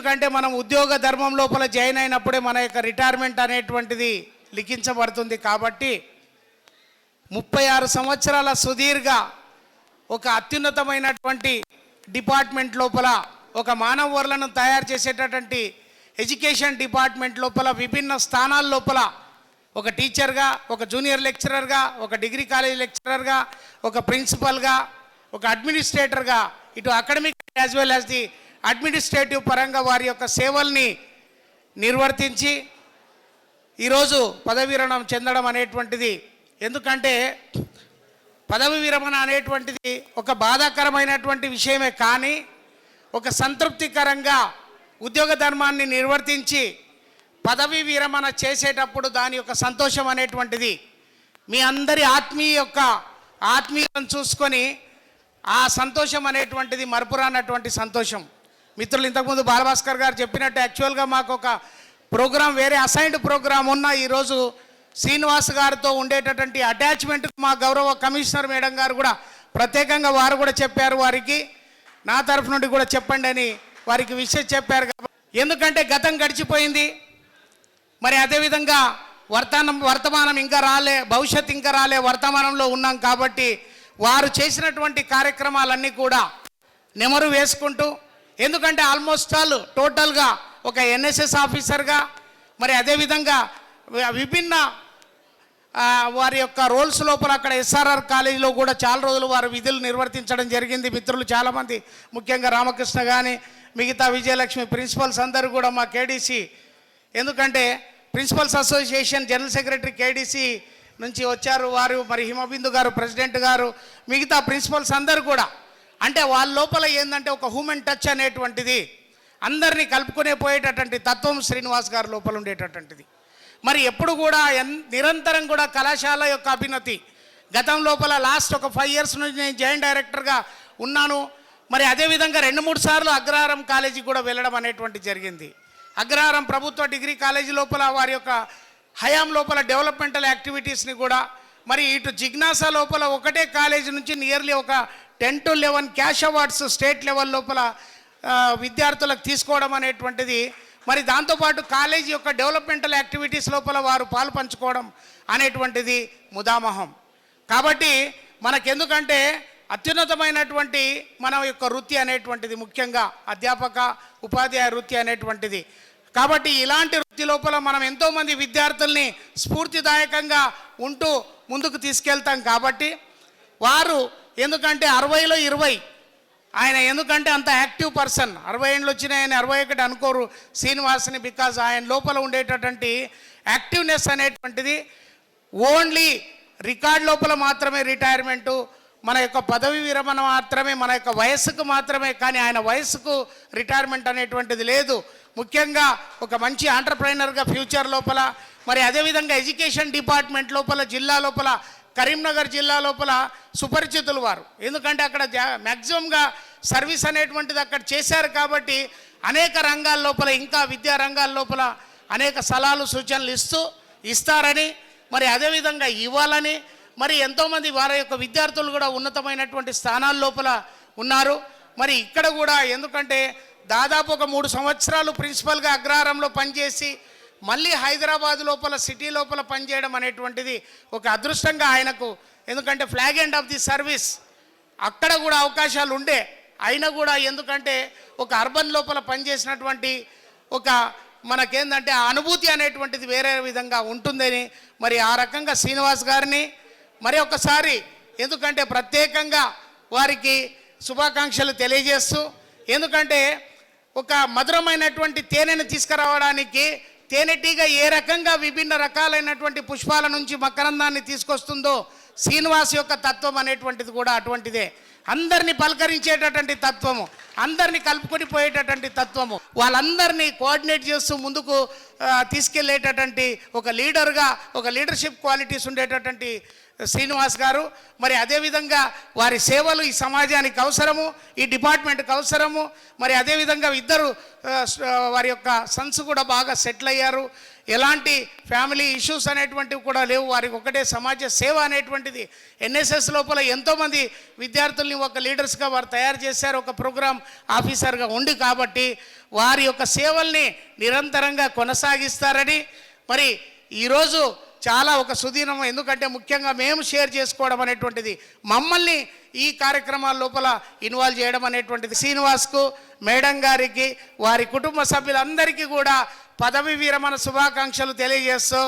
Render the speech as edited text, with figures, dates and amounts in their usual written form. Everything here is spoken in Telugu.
ఎందుకంటే మనం ఉద్యోగ ధర్మం లోపల జాయిన్ అయినప్పుడే మన యొక్క రిటైర్మెంట్ అనేటువంటిది లిఖించబడుతుంది. కాబట్టి 36 సంవత్సరాల సుదీర్ఘ ఒక అత్యున్నతమైనటువంటి డిపార్ట్మెంట్ లోపల ఒక మానవ వనరులను తయారు చేసేటటువంటి ఎడ్యుకేషన్ డిపార్ట్మెంట్ లోపల విభిన్న స్థానాల లోపల ఒక టీచర్గా, ఒక జూనియర్ లెక్చరర్గా, ఒక డిగ్రీ కాలేజ్ లెక్చరర్గా, ఒక ప్రిన్సిపల్గా, ఒక అడ్మినిస్ట్రేటర్గా, ఇటు academic as well as the administrative పరంగా వారి యొక్క సేవల్ని నిర్వర్తించి ఈరోజు పదవీ విరమణ చెందడం అనేటువంటిది, ఎందుకంటే పదవి విరమణ అనేటువంటిది ఒక బాధాకరమైనటువంటి విషయమే, కానీ ఒక సంతృప్తికరంగా ఉద్యోగ ధర్మాన్ని నిర్వర్తించి పదవి విరమణ చేసేటప్పుడు దాని యొక్క సంతోషం అనేటువంటిది మీ అందరి ఆత్మీయతను చూసుకొని ఆ సంతోషం అనేటువంటిది మరపురానటువంటి సంతోషం. మిత్రులు, ఇంతకుముందు బాలభాస్కర్ గారు చెప్పినట్టు యాక్చువల్గా మాకు ఒక ప్రోగ్రాం, వేరే అసైన్డ్ ప్రోగ్రాం ఉన్న ఈరోజు శ్రీనివాస్ గారితో ఉండేటటువంటి అటాచ్మెంట్ మా గౌరవ కమిషనర్ మేడం గారు కూడా ప్రత్యేకంగా వారు కూడా చెప్పారు, వారికి నా తరఫు నుండి కూడా చెప్పండి అని వారికి విషయం చెప్పారు. ఎందుకంటే గతం గడిచిపోయింది, మరి అదేవిధంగా వర్తమానం ఇంకా రాలే, భవిష్యత్తు ఇంకా రాలే, వర్తమానంలో ఉన్నాం. కాబట్టి వారు చేసినటువంటి కార్యక్రమాలన్నీ కూడా నెమరు వేసుకుంటూ, ఎందుకంటే ఆల్మోస్ట్ ఆల్ టోటల్గా ఒక ఎన్ఎస్ఎస్ ఆఫీసర్గా, మరి అదేవిధంగా విభిన్న వారి యొక్క రోల్స్ లోపల అక్కడ ఎస్ఆర్ఆర్ కాలేజీలో కూడా చాలా రోజులు వారు విధులు నిర్వర్తించడం జరిగింది. మిత్రులు చాలామంది, ముఖ్యంగా రామకృష్ణ కానీ మిగతా విజయలక్ష్మి ప్రిన్సిపల్స్ అందరూ కూడా మా కేడీసీ, ఎందుకంటే principals association general secretary KDC నుంచి వచ్చారు వారు, మరి హిమబిందు గారు ప్రెసిడెంట్ గారు, మిగతా ప్రిన్సిపల్స్ అందరూ కూడా, అంటే వాళ్ళ లోపల ఏంటంటే ఒక హ్యూమన్ టచ్ అనేటువంటిది అందరినీ కలుపుకునే పోయేటటువంటి తత్వం శ్రీనివాస్ గారి లోపల ఉండేటటువంటిది. మరి ఎప్పుడు కూడా నిరంతరం కూడా కళాశాల యొక్క అభ్యున్నతి, గతం లోపల లాస్ట్ ఒక 5 years నుంచి నేను జాయింట్ డైరెక్టర్గా ఉన్నాను. మరి అదేవిధంగా 2-3 సార్లు అగ్రహారం కాలేజీ కూడా వెళ్ళడం అనేటువంటి జరిగింది. అగ్రహారం ప్రభుత్వ డిగ్రీ కాలేజీ లోపల వారి యొక్క హయాం లోపల డెవలప్మెంటల్ యాక్టివిటీస్ని కూడా, మరి ఇటు జిజ్ఞాసా లోపల ఒకటే కాలేజీ నుంచి నియర్లీ ఒక 10 to 11 cash awards state level లోపల విద్యార్థులకు తీసుకోవడం అనేటువంటిది, మరి దాంతోపాటు కాలేజీ యొక్క డెవలప్మెంటల్ యాక్టివిటీస్ లోపల వారు పాలు పంచుకోవడం అనేటువంటిది ముదామహం. కాబట్టి మనకెందుకంటే అత్యున్నతమైనటువంటి మన యొక్క వృత్తి అనేటువంటిది, ముఖ్యంగా అధ్యాపక ఉపాధ్యాయ వృత్తి అనేటువంటిది. కాబట్టి ఇలాంటి వృత్తి లోపల మనం ఎంతోమంది విద్యార్థుల్ని స్ఫూర్తిదాయకంగా ఉంటూ ముందుకు తీసుకెళ్తాం. కాబట్టి వారు ఎందుకంటే 60లో 20 ఆయన, ఎందుకంటే అంత యాక్టివ్ పర్సన్, 60 ఏళ్ళు వచ్చినాయి ఆయన 61 అనుకోరు శ్రీనివాస్ని, బికాజ్ ఆయన లోపల ఉండేటటువంటి యాక్టివ్నెస్ అనేటువంటిది ఓన్లీ రికార్డ్ లోపల మాత్రమే రిటైర్మెంటు, మన యొక్క పదవి విరమణ మాత్రమే, మన యొక్క వయస్సుకు మాత్రమే, కానీ ఆయన వయస్సుకు రిటైర్మెంట్ అనేటువంటిది లేదు. ముఖ్యంగా ఒక మంచి ఆంటర్ప్రైనర్గా ఫ్యూచర్ లోపల, మరి అదేవిధంగా ఎడ్యుకేషన్ డిపార్ట్మెంట్ లోపల జిల్లా లోపల కరీంనగర్ జిల్లా లోపల సుపరిచితులు వారు, ఎందుకంటే అక్కడ మ్యాక్సిమంగా సర్వీస్ అనేటువంటిది అక్కడ చేశారు. కాబట్టి అనేక రంగాల లోపల, ఇంకా విద్యా రంగాల లోపల అనేక సలహాలు సూచనలు ఇస్తారని, మరి అదేవిధంగా ఇవ్వాలని, మరి ఎంతోమంది వారి యొక్క విద్యార్థులు కూడా ఉన్నతమైనటువంటి స్థానాల లోపల ఉన్నారు. మరి ఇక్కడ కూడా ఎందుకంటే దాదాపు ఒక 3 సంవత్సరాలు ప్రిన్సిపల్గా అగ్రహారంలో పనిచేసి మళ్ళీ హైదరాబాద్ లోపల సిటీ లోపల పనిచేయడం అనేటువంటిది ఒక అదృష్టంగా ఆయనకు, ఎందుకంటే flag end of the service అక్కడ కూడా అవకాశాలు ఉండే, అయినా కూడా ఎందుకంటే ఒక అర్బన్ లోపల పనిచేసినటువంటి ఒక మనకేందంటే ఆ అనుభూతి అనేటువంటిది వేరే విధంగా ఉంటుందని, మరి ఆ రకంగా శ్రీనివాస్ గారిని మరి ఒకసారి ఎందుకంటే ప్రత్యేకంగా వారికి శుభాకాంక్షలు తెలియజేస్తూ, ఎందుకంటే ఒక మధురమైనటువంటి తేనెను తీసుకురావడానికి తేనెటీగ ఏ రకంగా విభిన్న రకాలైనటువంటి పుష్పాల నుంచి మకరందాన్ని తీసుకొస్తుందో శ్రీనివాస్ యొక్క తత్వం అనేటువంటిది కూడా అటువంటిదే. అందరినీ పలకరించేటటువంటి తత్వము, అందరినీ కలుపుకొని పోయేటటువంటి తత్వము, వాళ్ళందరినీ కోఆర్డినేట్ చేస్తూ ముందుకు తీసుకెళ్లేటటువంటి ఒక లీడర్గా, ఒక లీడర్షిప్ క్వాలిటీస్ ఉండేటటువంటి శ్రీనివాస్ గారు. మరి అదేవిధంగా వారి సేవలు ఈ సమాజానికి అవసరము, ఈ డిపార్ట్మెంట్కి అవసరము. మరి అదేవిధంగా ఇద్దరు వారి యొక్క సన్స్ కూడా బాగా సెటిల్ అయ్యారు. ఎలాంటి ఫ్యామిలీ ఇష్యూస్ అనేటువంటివి కూడా లేవు. వారికి ఒకటే సమాజ సేవ అనేటువంటిది. ఎన్ఎస్ఎస్ లోపల ఎంతోమంది విద్యార్థుల్ని ఒక లీడర్స్గా వారు తయారు చేశారు, ఒక ప్రోగ్రామ్ ఆఫీసర్గా ఉండి. కాబట్టి వారి యొక్క సేవల్ని నిరంతరంగా కొనసాగిస్తారని మరి ఈరోజు చాలా ఒక సుదీనం. ఎందుకంటే ముఖ్యంగా మేము షేర్ చేసుకోవడం అనేటువంటిది, మమ్మల్ని ఈ కార్యక్రమాల లోపల ఇన్వాల్వ్ చేయడం అనేటువంటిది శ్రీనివాస్కు, మేడం గారికి, వారి కుటుంబ సభ్యులందరికీ కూడా పదవి విరమణ శుభాకాంక్షలు తెలియజేస్తూ